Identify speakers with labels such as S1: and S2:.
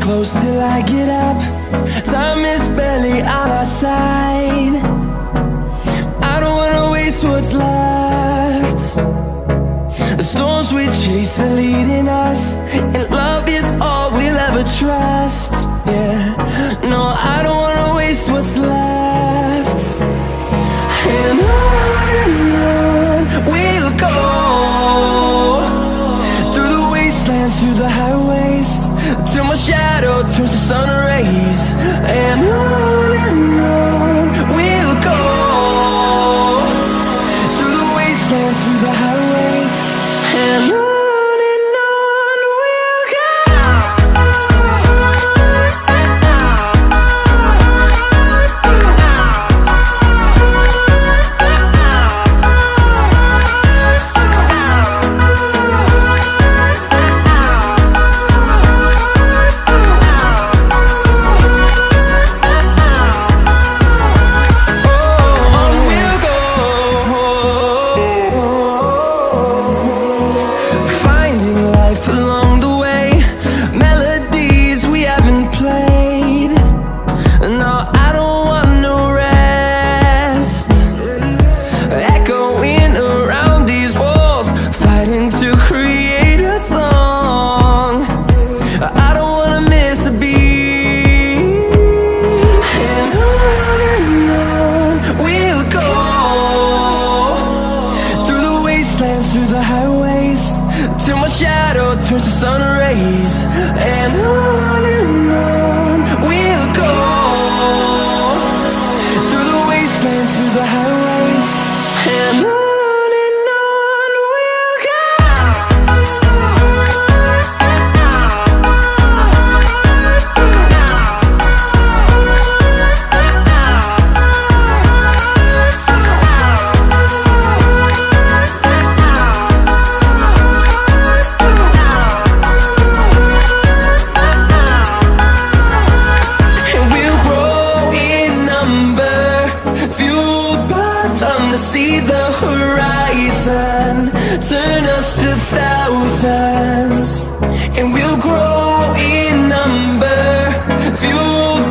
S1: close till I get up. Time is barely on our side. I don't wanna waste what's left. The storms we chase are leading us, and love is all we'll ever trust. Yeah, no, I don't wanna waste what's left. And on we'll go, through the wastelands, through the highways, till my shadow turns to sun rays. And on we'll go, through the wastelands, through the highways, and on we'll go. Through the highways, till my shadow turns to sun rays. And on we'll go, through the wastelands, through the highways, and on we'll go. To see the horizon, turn us to thousands, and we'll grow in number, fueled